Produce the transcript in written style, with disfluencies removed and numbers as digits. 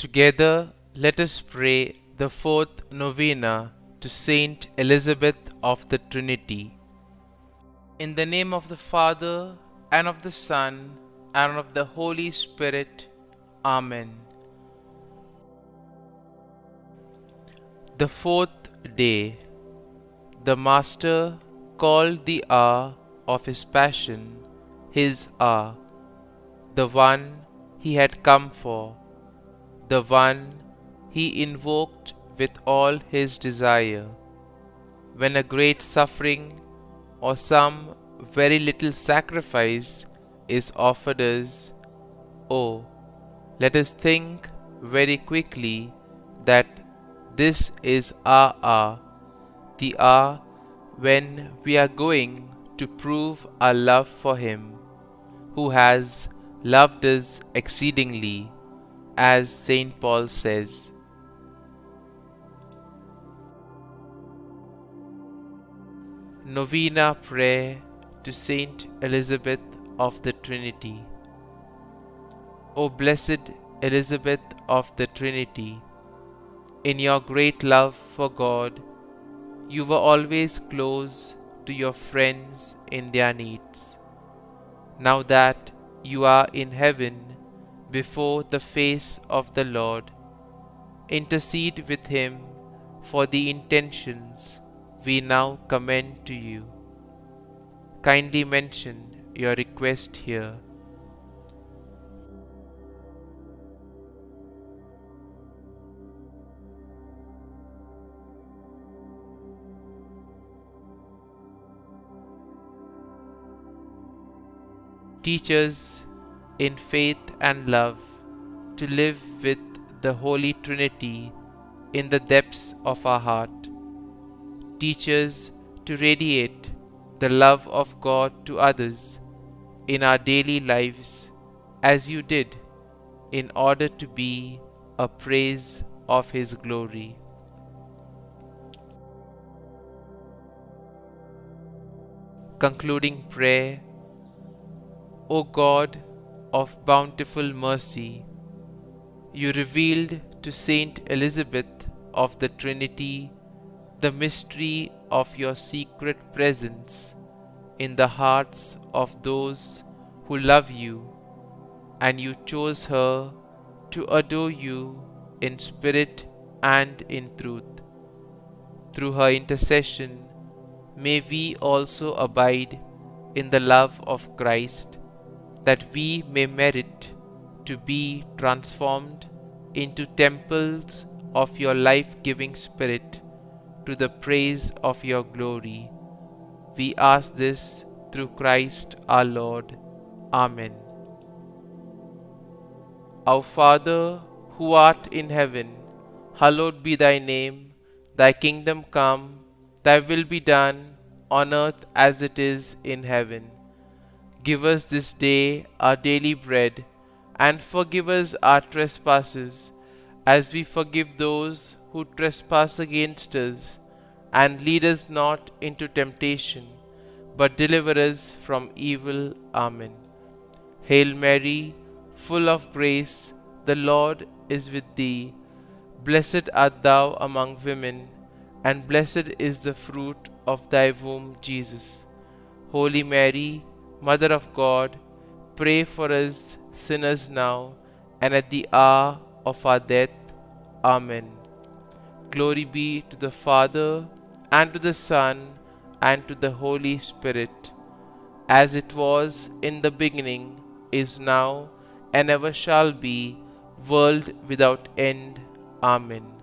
Together, let us pray the fourth novena to Saint Elizabeth of the Trinity. In the name of the Father, and of the Son, and of the Holy Spirit. Amen. The fourth day, the Master called the hour of his passion his hour, the one he had come for, the one he invoked with all his desire. When a great suffering or some very little sacrifice is offered us, oh, let us think very quickly that this is our hour, the hour when we are going to prove our love for Him, who has loved us exceedingly, as St. Paul says. Novena Prayer to Saint Elizabeth of the Trinity. O blessed Elizabeth of the Trinity, in your great love for God, you were always close to your friends in their needs. Now that you are in heaven before the face of the Lord, intercede with Him for the intentions we now commend to you. Kindly mention your request here. Teach us in faith and love to live with the Holy Trinity in the depths of our heart. Teach us to radiate the love of God to others in our daily lives as you did, in order to be a praise of His glory. Concluding prayer. O God of bountiful mercy, you revealed to Saint Elizabeth of the Trinity the mystery of your secret presence in the hearts of those who love you, and you chose her to adore you in spirit and in truth. Through her intercession, may we also abide in the love of Christ, that we may merit to be transformed into temples of your life-giving Spirit, to the praise of your glory. We ask this through Christ our Lord. Amen. Our Father, who art in heaven, hallowed be thy name. Thy kingdom come, thy will be done, on earth as it is in heaven. Give us this day our daily bread, and forgive us our trespasses, as we forgive those who trespass against us. And lead us not into temptation, but deliver us from evil. Amen. Hail Mary, full of grace, the Lord is with thee. Blessed art thou among women, and blessed is the fruit of thy womb, Jesus. Holy Mary, Mother of God, pray for us sinners now and at the hour of our death. Amen. Glory be to the Father, and to the Son, and to the Holy Spirit, as it was in the beginning, is now, and ever shall be, world without end. Amen.